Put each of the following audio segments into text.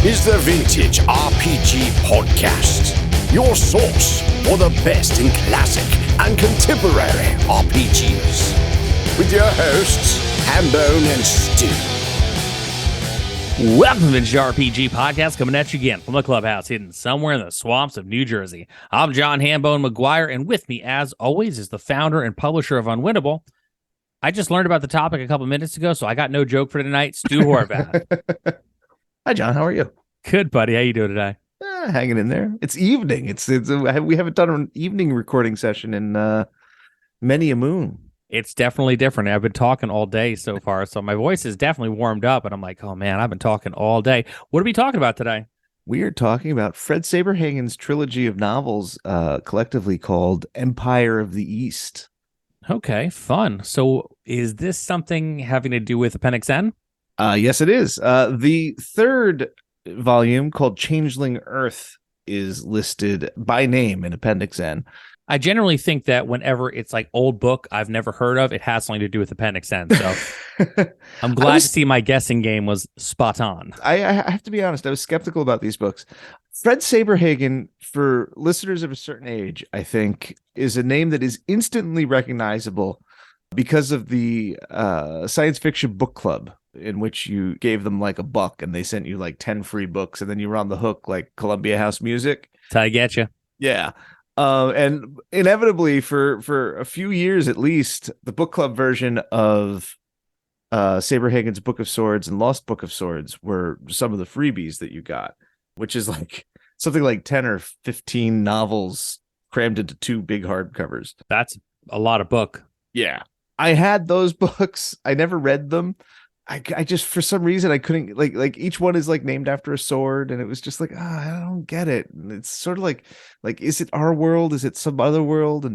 is the Vintage RPG Podcast, your source for the best in classic and contemporary RPGs. With your hosts, Hambone and Stu. Welcome to the Vintage RPG Podcast, coming at you again from the clubhouse hidden somewhere in the swamps of New Jersey. I'm John Hambone McGuire, and with me, as always, is the founder and publisher of Unwinnable. I just learned about the topic a couple minutes ago, so I got no joke for tonight. Stu Horvath. Hi, John. How are you? Good, buddy. How you doing today? Hanging in there. It's evening. We haven't done an evening recording session in many a moon. It's definitely different. I've been talking all day so far, so my voice is definitely warmed up, and I'm like, oh, man, I've been talking all day. What are we talking about today? We are talking about Fred Saberhagen's trilogy of novels, collectively called Empire of the East. Okay, fun. So is this something having to do with Appendix N? Yes, it is. The third volume, called Changeling Earth, is listed by name in Appendix N. I generally think that whenever it's like old book I've never heard of, it has something to do with Appendix N. So I'm glad to see my guessing game was spot on. I have to be honest, I was skeptical about these books. Fred Saberhagen, for listeners of a certain age, I think, is a name that is instantly recognizable because of the science fiction book club, in which you gave them like $1 and they sent you like 10 free books, and then you were on the hook like Columbia House Music. That's how I get you. Yeah. And inevitably, for a few years at least, the book club version of Saberhagen's Book of Swords and Lost Book of Swords were some of the freebies that you got, which is like something like 10 or 15 novels crammed into 2 big hardcovers. That's a lot of book. Yeah. I had those books. I never read them. I just, for some reason, I couldn't, like each one is like named after a sword, and it was just like, I don't get it. And it's sort of like, is it our world? Is it some other world?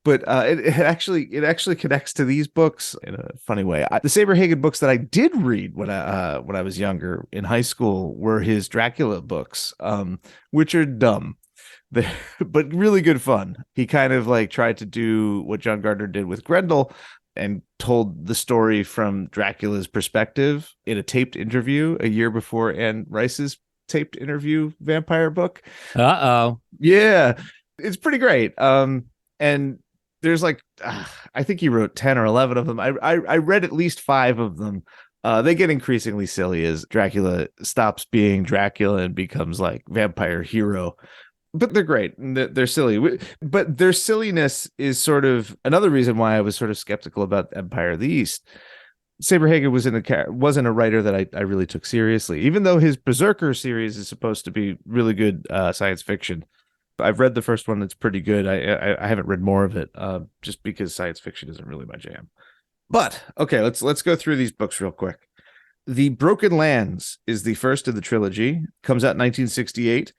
But it actually connects to these books in a funny way. The Saberhagen books that I did read when I was younger in high school were his Dracula books, which are dumb, but really good fun. He kind of like tried to do what John Gardner did with Grendel, and told the story from Dracula's perspective in a taped interview a year before Anne Rice's taped interview vampire book. Uh-oh. Yeah, it's pretty great. And there's like, I think he wrote 10 or 11 of them. I read at least 5 of them. They get increasingly silly as Dracula stops being Dracula and becomes like vampire hero. But they're great. They're silly. But their silliness is sort of another reason why I was sort of skeptical about Empire of the East. Saberhagen wasn't a writer that I really took seriously, even though his Berserker series is supposed to be really good science fiction. I've read the first one. It's pretty good. I haven't read more of it just because science fiction isn't really my jam. But, okay, let's go through these books real quick. The Broken Lands is the first of the trilogy. Comes out in 1968.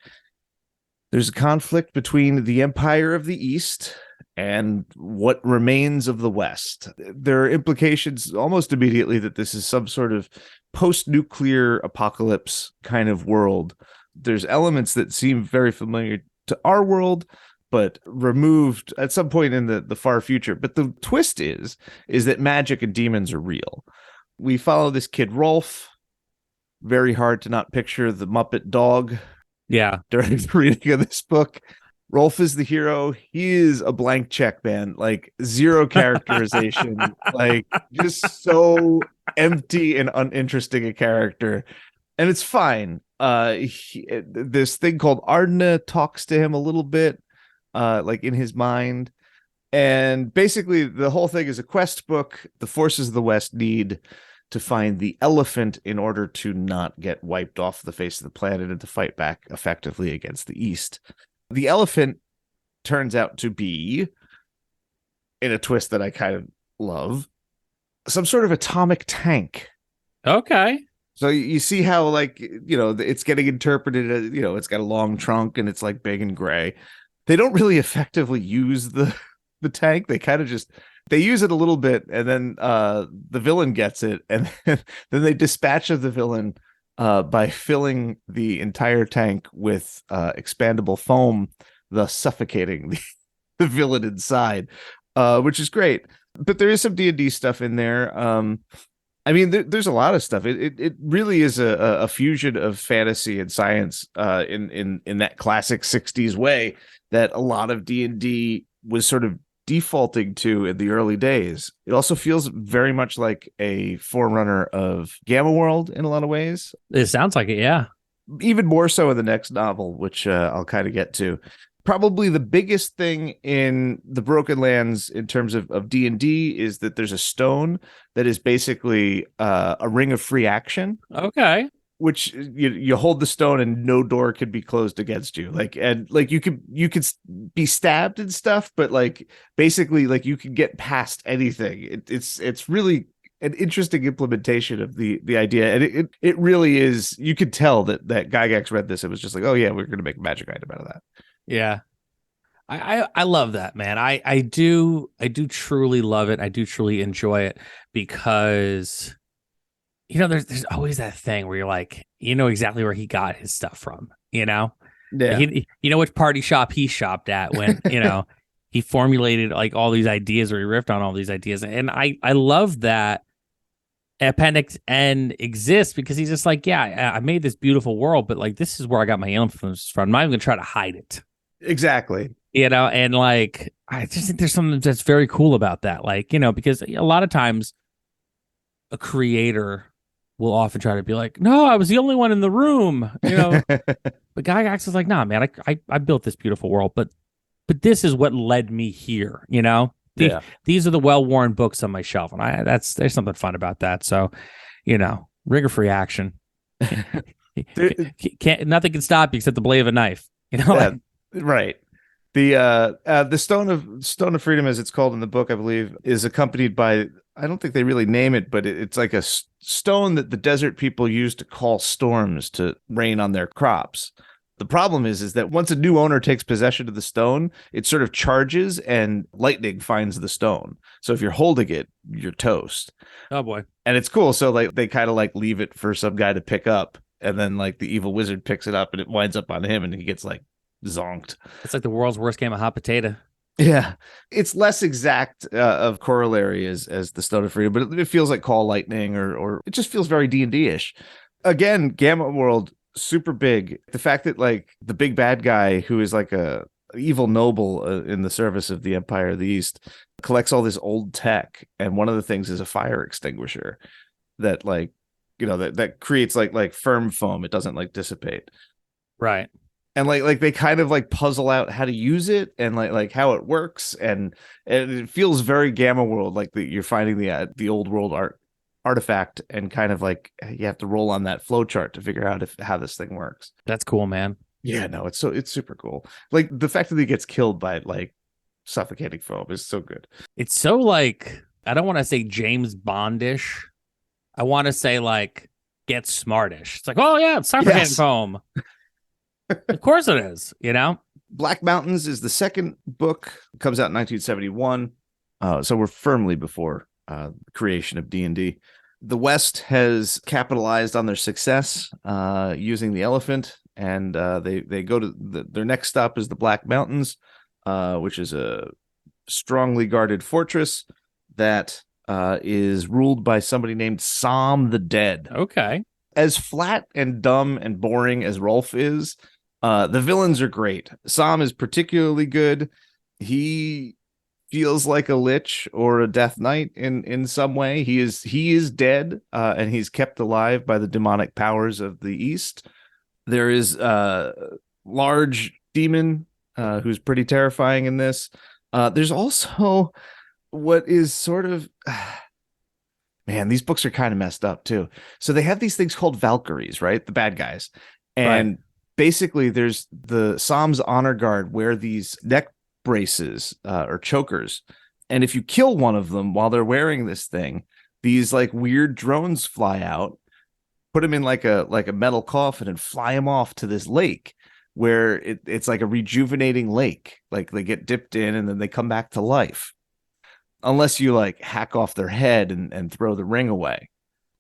There's a conflict between the Empire of the East and what remains of the West. There are implications almost immediately that this is some sort of post-nuclear apocalypse kind of world. There's elements that seem very familiar to our world, but removed at some point in the far future. But the twist is that magic and demons are real. We follow this kid, Rolf. Very hard to not picture the Muppet dog. Yeah. During the reading of this book, Rolf is the hero. He is a blank check, man. Like, zero characterization. Like, just so empty and uninteresting a character. And it's fine. This thing called Ardna talks to him a little bit, like in his mind. And basically, the whole thing is a quest book the forces of the West need to find the elephant in order to not get wiped off the face of the planet and to fight back effectively against the East. The elephant turns out to be, in a twist that I kind of love, some sort of atomic tank. Okay. So you see how, like, it's getting interpreted as, it's got a long trunk and it's like big and gray. They don't really effectively use the tank. They kind of just... They use it a little bit, and then the villain gets it, and then they dispatch the villain by filling the entire tank with expandable foam, thus suffocating the villain inside, which is great. But there is some D&D stuff in there. I mean, there's a lot of stuff. It really is a fusion of fantasy and science in that classic 60s way that a lot of D&D was sort of defaulting to in the early days. It also feels very much like a forerunner of Gamma World in a lot of ways. It sounds like it, yeah. Even more so in the next novel, which I'll kind of get to. Probably the biggest thing in the Broken Lands in terms of D&D is that there's a stone that is basically a ring of free action. Okay. Which you hold the stone and no door could be closed against you. You could be stabbed and stuff, but like basically like you can get past anything. It's really an interesting implementation of the idea, and it really is. You could tell that Gygax read this. It was just like, oh yeah, we're going to make a magic item out of that. Yeah. I love that, man. I do truly love it. I do truly enjoy it because, you know, there's always that thing where you're like, you know exactly where he got his stuff from, you know? Yeah. You know which party shop he shopped at when, you know, he formulated like all these ideas, or he riffed on all these ideas. And I love that Appendix N exists because he's just like, yeah, I made this beautiful world, but like, this is where I got my influence from. I'm not even going to try to hide it. Exactly. You know, and like, I just think there's something that's very cool about that. Like, you know, because a lot of times a creator will often try to be like, no, I was the only one in the room, you know, but Gygax is like, nah, man, I built this beautiful world, but this is what led me here. You know, these are the well-worn books on my shelf. And there's something fun about that. So, you know, rigor-free action. Nothing can stop you except the blade of a knife, you know? Yeah, right. The Stone of Freedom, as it's called in the book, I believe, is accompanied by, I don't think they really name it, but it's like a stone that the desert people use to call storms to rain on their crops. The problem is that once a new owner takes possession of the stone, it sort of charges and lightning finds the stone. So if you're holding it, you're toast. Oh boy. And it's cool. So like they kind of like leave it for some guy to pick up, and then like the evil wizard picks it up and it winds up on him and he gets like zonked. It's like the world's worst game of hot potato. Yeah, it's less exact of corollary as the Stone of Freedom, but it feels like Call Lightning, or it just feels very D&D-ish. Again, Gamma World, super big. The fact that like the big bad guy, who is like a evil noble in the service of the Empire of the East, collects all this old tech, and one of the things is a fire extinguisher that like, you know, that creates like firm foam. It doesn't like dissipate. Right. And like they kind of like puzzle out how to use it and like how it works, and it feels very Gamma World, like you're finding the old world artifact, and kind of like you have to roll on that flow chart to figure out how this thing works. That's cool, man. Yeah, no, it's super cool. Like the fact that he gets killed by like suffocating foam is so good. It's so like, I don't want to say James Bondish. I want to say like Get Smartish. It's like, oh yeah, it's suffocating foam. Of course it is, you know? Black Mountains is the second book. It comes out in 1971. So we're firmly before creation of D&D. The West has capitalized on their success using the elephant, and they go to their next stop is the Black Mountains, which is a strongly guarded fortress that is ruled by somebody named Som the Dead. Okay. As flat and dumb and boring as Rolf is, the villains are great. Som is particularly good. He feels like a lich or a death knight in some way. He is dead, and he's kept alive by the demonic powers of the East. There is a large demon who's pretty terrifying in this. There's also what is sort of man, these books are kind of messed up too. So they have these things called Valkyries, right? The bad guys. And basically there's the Som's honor guard wear these neck braces or chokers. And if you kill one of them while they're wearing this thing, these like weird drones fly out, put them in like a metal coffin and fly them off to this lake where it's like a rejuvenating lake. Like they get dipped in and then they come back to life. Unless you like hack off their head and throw the ring away,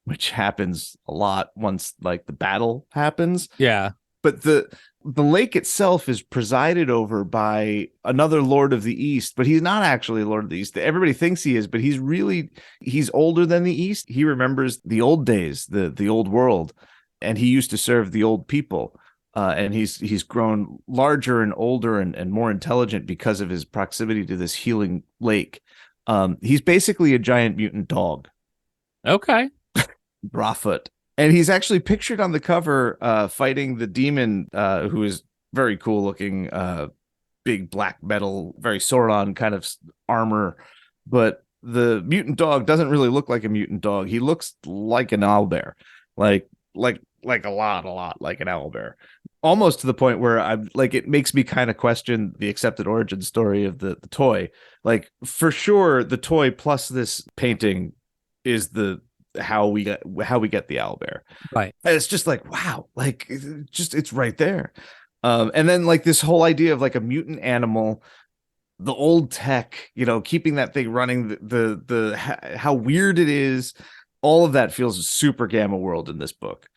which happens a lot once like the battle happens. Yeah. But the lake itself is presided over by another Lord of the East, but he's not actually Lord of the East. Everybody thinks he is, but he's older than the East. He remembers the old days, the old world, and he used to serve the old people. And he's grown larger and older and more intelligent because of his proximity to this healing lake. He's basically a giant mutant dog. Okay. Brawfoot. And he's actually pictured on the cover fighting the demon, who is very cool looking, big black metal, very Sauron kind of armor. But the mutant dog doesn't really look like a mutant dog. He looks like an owlbear, like a lot like an owlbear. Almost to the point where I'm like, it makes me kind of question the accepted origin story of the toy. Like, for sure, the toy plus this painting is how we get the owlbear. Right. And it's just like, wow, like it's right there. And then like this whole idea of like a mutant animal, the old tech, keeping that thing running, the how weird it is, all of that feels super Gamma World in this book.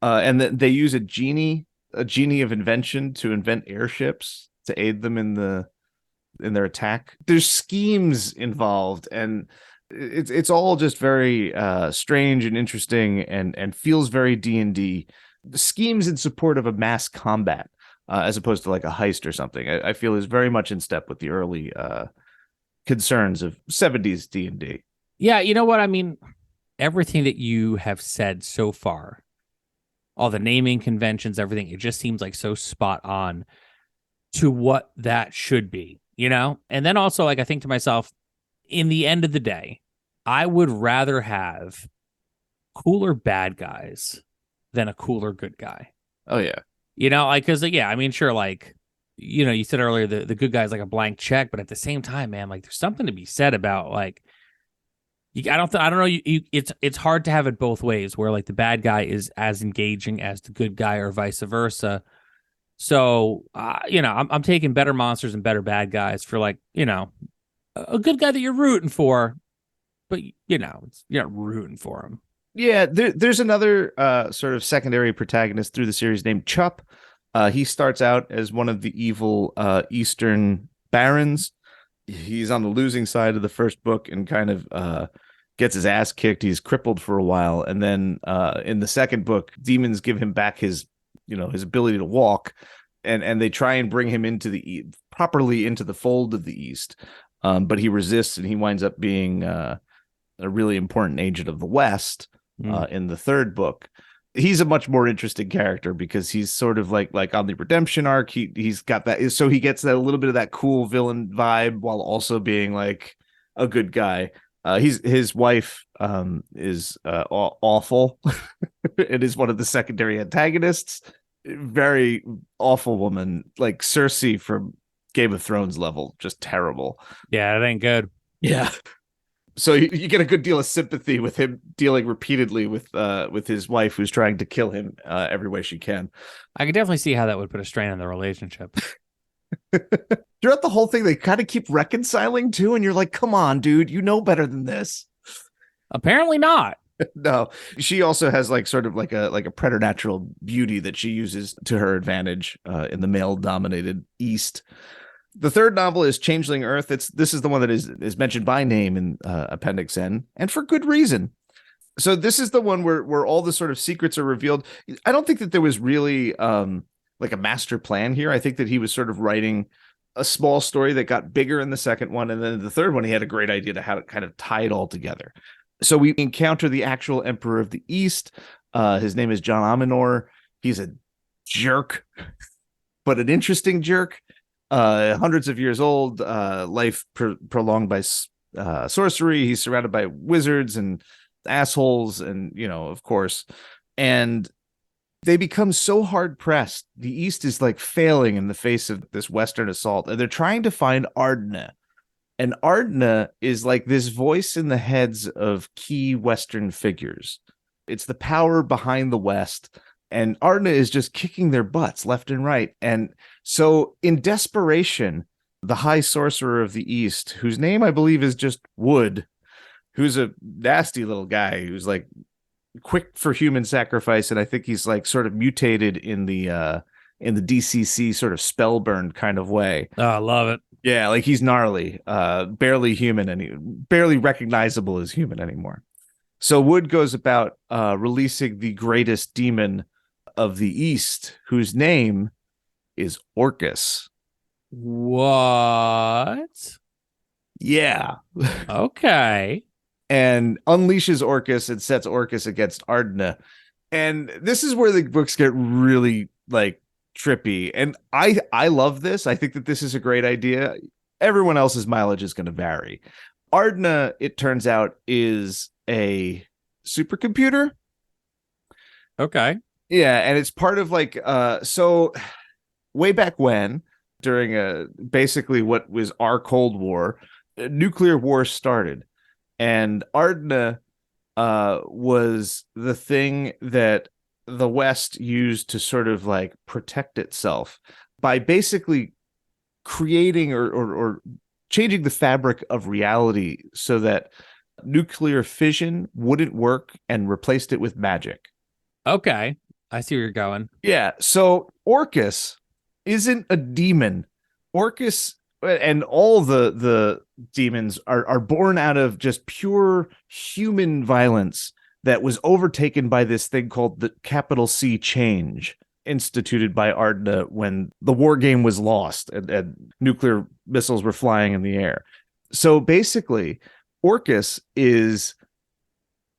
And they use a genie of invention to invent airships to aid them in their attack. There's schemes involved, and it's all just very strange and interesting and feels very D&D. The schemes in support of a mass combat, as opposed to like a heist or something, I feel is very much in step with the early concerns of 70s D&D. Yeah, you know what I mean? Everything that you have said so far, all the naming conventions, everything, it just seems like so spot on to what that should be, And then also, like, I think to myself, in the end of the day, I would rather have cooler bad guys than a cooler good guy. Oh, yeah. Because, I mean, sure, like, you said earlier, the good guy's like a blank check, but at the same time, man, like, there's something to be said about, like, I don't know. It's hard to have it both ways, where like the bad guy is as engaging as the good guy, or vice versa. So, I'm taking better monsters and better bad guys for like, a good guy that you're rooting for, but you're not rooting for him. Yeah, there's another sort of secondary protagonist through the series named Chup. He starts out as one of the evil Eastern barons. He's on the losing side of the first book and kind of gets his ass kicked. He's crippled for a while, and then in the second book, demons give him back his ability to walk, and they try and bring him properly into the fold of the East, but he resists, and he winds up being a really important agent of the West in the third book. He's a much more interesting character because he's sort of like on the redemption arc. He's got that, so he gets that a little bit of that cool villain vibe while also being like a good guy. His wife is awful. It is one of the secondary antagonists. Very awful woman, like Cersei from Game of Thrones level, just terrible. Yeah, it ain't good. Yeah. So you get a good deal of sympathy with him dealing repeatedly with his wife, who's trying to kill him every way she can. I could definitely see how that would put a strain on the relationship. Throughout the whole thing, they kind of keep reconciling too, and you're like, come on, dude, you know better than this. Apparently not. No, she also has like sort of like a preternatural beauty that she uses to her advantage in the male-dominated East. The third novel is Changeling Earth. This is the one that is mentioned by name in Appendix N, and for good reason. So this is the one where all the sort of secrets are revealed. I don't think that there was really like a master plan here. I think that he was sort of writing a small story that got bigger in the second one, and then the third one he had a great idea to how to kind of tie it all together. So we encounter the actual Emperor of the East. His name is John Aminor. He's a jerk, but an interesting jerk. Hundreds of years old, life prolonged by sorcery. He's surrounded by wizards and assholes, and of course, and they become so hard pressed. The East is like failing in the face of this Western assault, and they're trying to find Ardna. And Ardna is like this voice in the heads of key Western figures. It's the power behind the West. And Ardna is just kicking their butts left and right. And so in desperation, the High Sorcerer of the East, whose name I believe is just Wood, who's a nasty little guy who's like quick for human sacrifice, and I think he's like sort of mutated in the DCC sort of spellburned kind of way. Oh, I love it. Yeah, like he's gnarly, barely human, and barely recognizable as human anymore. So Wood goes about releasing the greatest demon of the East, whose name is Orcas. What? Yeah. Okay. And unleashes Orcas and sets Orcas against Ardna. And this is where the books get really like trippy. And I love this. I think that this is a great idea. Everyone else's mileage is going to vary. Ardna, it turns out, is a supercomputer. Okay. Yeah, and it's part of like so way back when, during basically what was our Cold War, nuclear war started. And Ardna was the thing that the West used to sort of like protect itself by basically creating or changing the fabric of reality so that nuclear fission wouldn't work, and replaced it with magic. Okay. I see where you're going. Yeah. So Orcas isn't a demon. Orcas and all the demons are born out of just pure human violence that was overtaken by this thing called the capital C change, instituted by Ardna when the war game was lost and nuclear missiles were flying in the air. So basically, Orcas is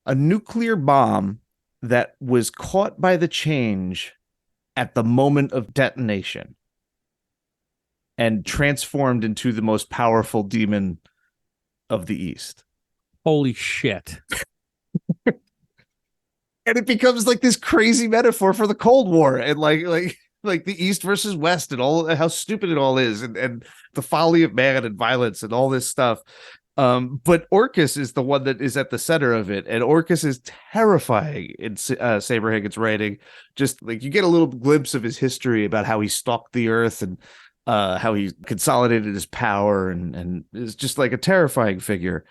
a nuclear bomb that was caught by the change at the moment of detonation and transformed into the most powerful demon of the East. Holy shit. And it becomes like this crazy metaphor for the Cold War and like the East versus West and all how stupid it all is, and the folly of man and violence and all this stuff. But Orcas is the one that is at the center of it, and Orcas is terrifying in Saberhagen's writing. Just like you get a little glimpse of his history about how he stalked the earth and how he consolidated his power, and is just like a terrifying figure.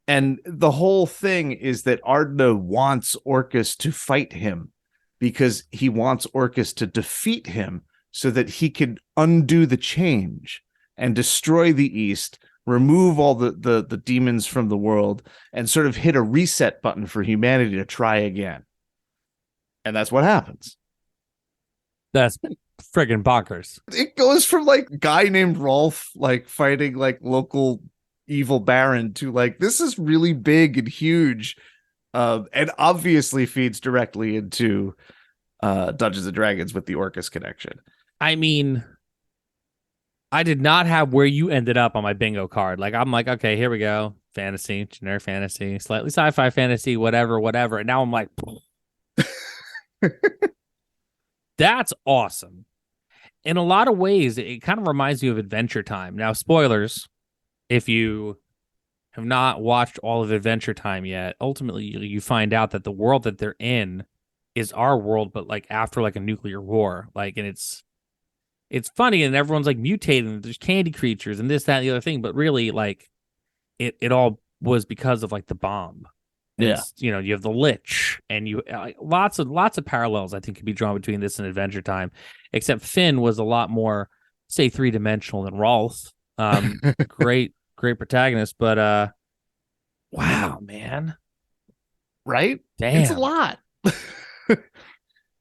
And the whole thing is that Ardna wants Orcas to fight him because he wants Orcas to defeat him so that he can undo the change and destroy the East, remove all the demons from the world, and sort of hit a reset button for humanity to try again. And that's what happens. That's friggin' bonkers. It goes from like guy named Rolf like fighting like local evil baron to like this is really big and huge, and obviously feeds directly into Dungeons and Dragons with the Orcas connection. I mean, I did not have where you ended up on my bingo card. Like, I'm like, okay, here we go. Fantasy, generic fantasy, slightly sci-fi fantasy, whatever. And now I'm like, that's awesome. In a lot of ways, it kind of reminds me of Adventure Time. Now, spoilers, if you have not watched all of Adventure Time yet, ultimately you find out that the world that they're in is our world, but like after like a nuclear war. Like, and it's funny, and everyone's like mutating. There's candy creatures and this, that, and the other thing, but really, like, it all was because of like the bomb. Yeah, you know, you have the Lich, and you lots of parallels I think could be drawn between this and Adventure Time, except Finn was a lot more, say, 3-dimensional than Rolf. Great protagonist, but wow, man, right? Damn, it's a lot.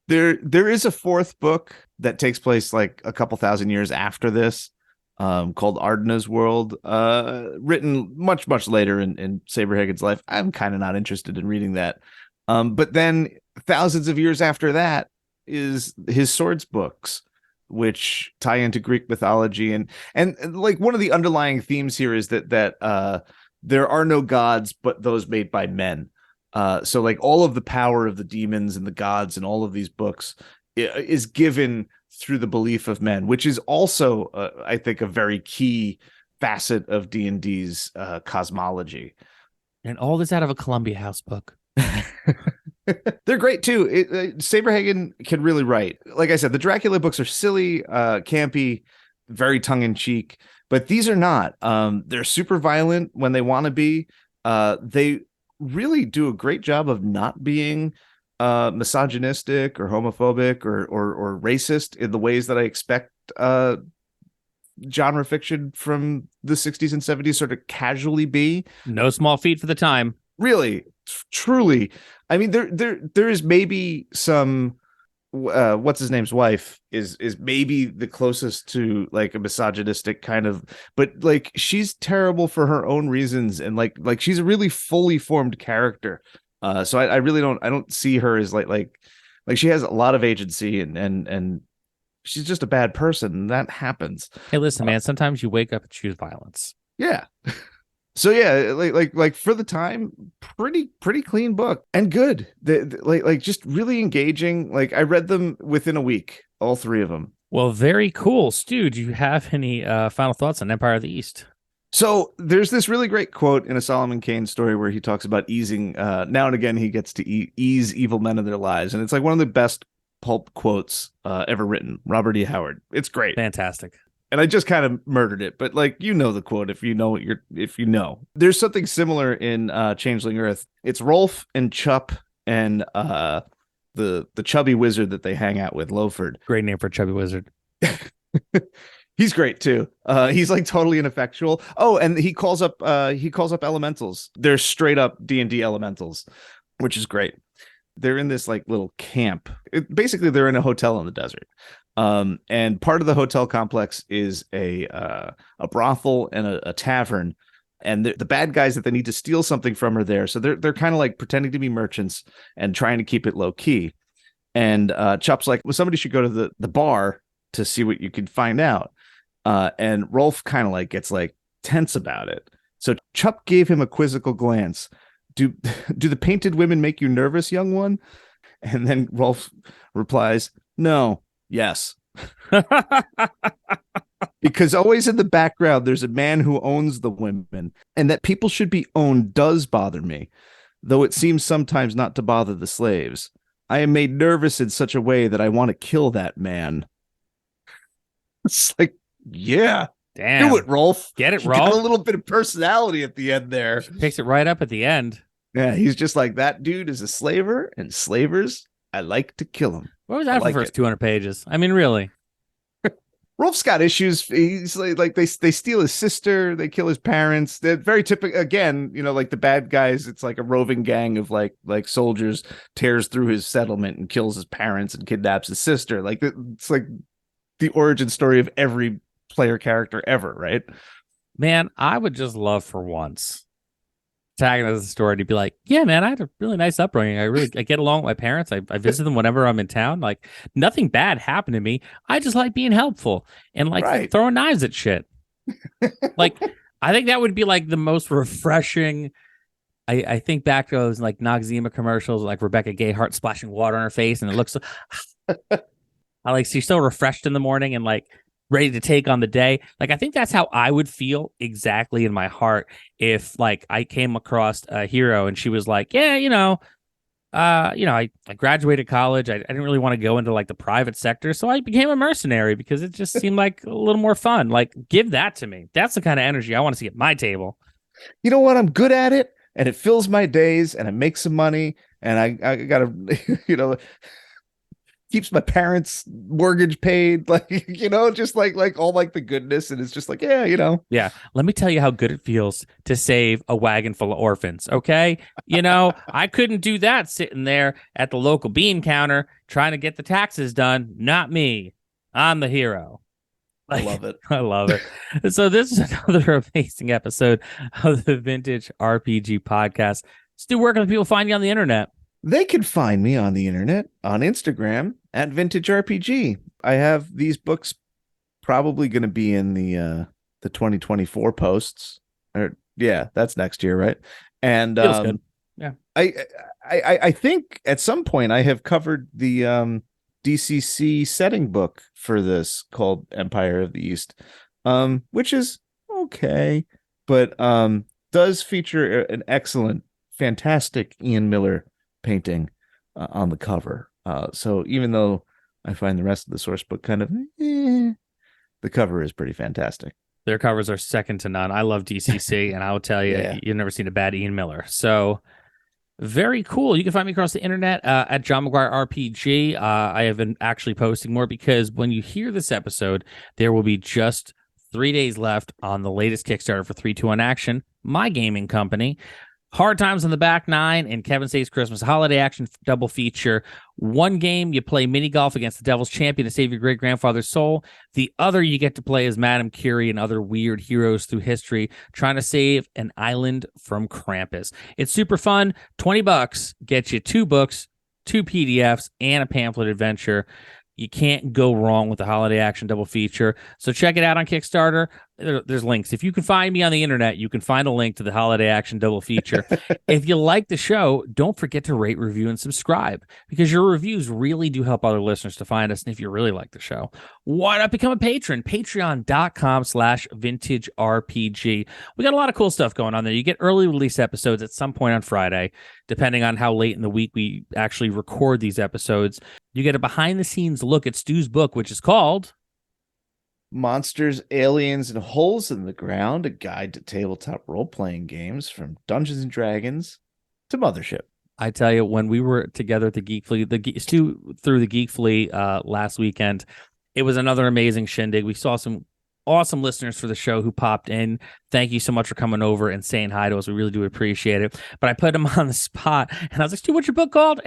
There is a fourth book that takes place like a couple thousand years after this, called Ardna's World, written much later in Saberhagen's life. I'm kind of not interested in reading that. But then thousands of years after that is his Swords books, which tie into Greek mythology, and like one of the underlying themes here is that there are no gods but those made by men. So like all of the power of the demons and the gods and all of these books is given through the belief of men, which is also, I think, a very key facet of D&D's cosmology. And all this out of a Columbia House book. They're great too. Saberhagen can really write. Like I said, the Dracula books are silly, campy, very tongue-in-cheek, but these are not. They're super violent when they want to be. They really do a great job of not being misogynistic or homophobic or racist in the ways that I expect genre fiction from the 60s and 70s sort of casually be. No small feat for the time. Really, truly. I mean, there is maybe some what's his name's wife is maybe the closest to like a misogynistic kind of, but like she's terrible for her own reasons, and like she's a really fully formed character. So I really don't see her as like she has a lot of agency, and she's just a bad person, and that happens. Hey, listen, man, sometimes you wake up and choose violence. Yeah. So yeah, like for the time, pretty clean book and good. Like just really engaging. Like I read them within a week, all three of them. Well, very cool. Stu, do you have any final thoughts on Empire of the East? So there's this really great quote in a Solomon Kane story where he talks about easing. Now and again, he gets to ease evil men of their lives, and it's like one of the best pulp quotes ever written. Robert E. Howard. It's great, Fantastic. and I just kind of murdered it, but like the quote if you know if you know. There's something similar in Changeling Earth. It's Rolf and Chup and the chubby wizard that they hang out with, Loford. Great name for a chubby wizard. He's great too. He's like totally ineffectual. Oh, and he calls up elementals. They're straight up D&D elementals, which is great. They're in this like little camp. Basically, they're in a hotel in the desert. And part of the hotel complex is a brothel and a tavern. And the bad guys that they need to steal something from are there. So they're kind of like pretending to be merchants and trying to keep it low key. And Chup's like, well, somebody should go to the bar to see what you can find out. And Rolf kind of like gets like tense about it. So Chup gave him a quizzical glance. Do the painted women make you nervous, young one? And then Rolf replies, no, yes. Because always in the background, there's a man who owns the women, and that people should be owned does bother me, though it seems sometimes not to bother the slaves. I am made nervous in such a way that I want to kill that man. It's like, yeah, Damn. do it, Rolf. Get it, You Rolf. got a little bit of personality at the end there. Picks it right up at the end. Yeah, he's just like, that dude is a slaver, and slavers, I like to kill him. What was that for like the first it. 200 pages? I mean, really? Rolf's got issues. He's like they steal his sister, they kill his parents. They're very typical. Again, like the bad guys. It's like a roving gang of like soldiers tears through his settlement and kills his parents and kidnaps his sister. Like it's like the origin story of every player character ever, right? Man, I would just love for once tagging as a story to be like, yeah, man, I had a really nice upbringing. I get along with my parents. I visit them whenever I'm in town. Like nothing bad happened to me. I just like being helpful and like throwing knives at shit. Like, I think that would be like the most refreshing. I think back to those like Noxzema commercials, like Rebecca Gayheart splashing water on her face, and it looks so I like she's so refreshed in the morning and like ready to take on the day. Like, I think that's how I would feel exactly in my heart if like I came across a hero and she was like, yeah, I graduated college. I didn't really want to go into like the private sector. So I became a mercenary because it just seemed like a little more fun. Like, give that to me. That's the kind of energy I want to see at my table. You know what? I'm good at it, and it fills my days, and I make some money, and I gotta, keeps my parents' mortgage paid, like, just like all like the goodness. And it's just like, yeah. Yeah. Let me tell you how good it feels to save a wagon full of orphans. Okay. I couldn't do that sitting there at the local bean counter trying to get the taxes done. Not me. I'm the hero. I love it. I love it. So this is another amazing episode of the Vintage RPG Podcast. Stu, where can people find you on the internet? They can find me on the internet, on Instagram at Vintage RPG. I have these books probably going to be in the 2024 posts. Yeah, that's next year, right? And Feels good. Yeah, I think at some point I have covered the DCC setting book for this called Empire of the East, which is okay, but does feature an excellent, fantastic Ian Miller painting on the cover. So even though I find the rest of the source book kind of the cover is pretty fantastic. Their covers are second to none. I love DCC, and I'll tell you, Yeah. You've never seen a bad Ian Miller. So Very cool. You can find me across the internet at John McGuire RPG. I have been actually posting more because when you hear this episode, there will be just 3 days left on the latest Kickstarter for 321 Action, my gaming company. Hard Times on the Back Nine and Kevin Saves Christmas Holiday Action double feature. One game, you play mini golf against the Devil's Champion to save your great-grandfather's soul. The other, you get to play as Madame Curie and other weird heroes through history trying to save an island from Krampus. It's super fun. $20 gets you 2 books, 2 PDFs, and a pamphlet adventure. You can't go wrong with the Holiday Action double feature. So check it out on Kickstarter. There's links. If you can find me on the internet, you can find a link to the Holiday Action double feature. If you like the show, don't forget to rate, review, and subscribe because your reviews really do help other listeners to find us. And if you really like the show, why not become a patron? Patreon.com/vintagerpg. We got a lot of cool stuff going on there. You get early release episodes at some point on Friday, depending on how late in the week we actually record these episodes. You get a behind-the-scenes look at Stu's book, which is called Monsters, Aliens, and Holes in the Ground, a guide to tabletop role-playing games from Dungeons & Dragons to Mothership. I tell you, when we were together at the Geek Flea, Stu through the Geek Flea last weekend, it was another amazing shindig. We saw some awesome listeners for the show who popped in. Thank you so much for coming over and saying hi to us. We really do appreciate it. But I put him on the spot, and I was like, Stu, what's your book called?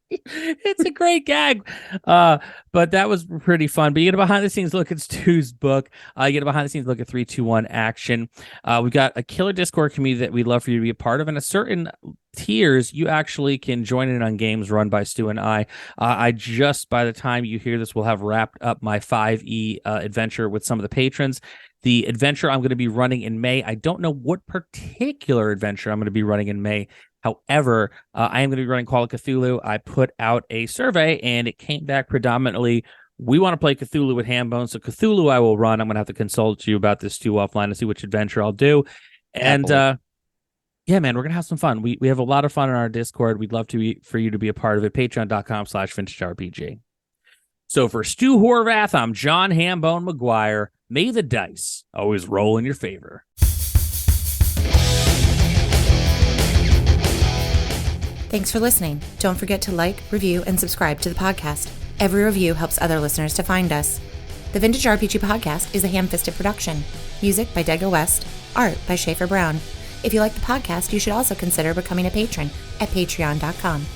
It's a great gag, but that was pretty fun. But you get a behind the scenes look at Stu's book. You get a behind the scenes look at 321 Action. We've got a killer Discord community that we'd love for you to be a part of, and at certain tiers you actually can join in on games run by Stu and I. I just, by the time you hear this, will have wrapped up my 5e adventure with some of the patrons. The adventure I'm going to be running in May, I don't know what particular adventure I'm going to be running in May. However, I am going to be running Call of Cthulhu. I put out a survey, and it came back predominantly, we want to play Cthulhu with Hambone. So Cthulhu I will run. I'm going to have to consult you about this too offline to see which adventure I'll do. And yeah, man, we're going to have some fun. We have a lot of fun in our Discord. We'd love for you to be a part of it. Patreon.com/vintagerpg. So for Stu Horvath, I'm John Hambone McGuire. May the dice always roll in your favor. Thanks for listening. Don't forget to like, review, and subscribe to the podcast. Every review helps other listeners to find us. The Vintage RPG Podcast is a ham-fisted production. Music by Dega West. Art by Schaefer Brown. If you like the podcast, you should also consider becoming a patron at patreon.com.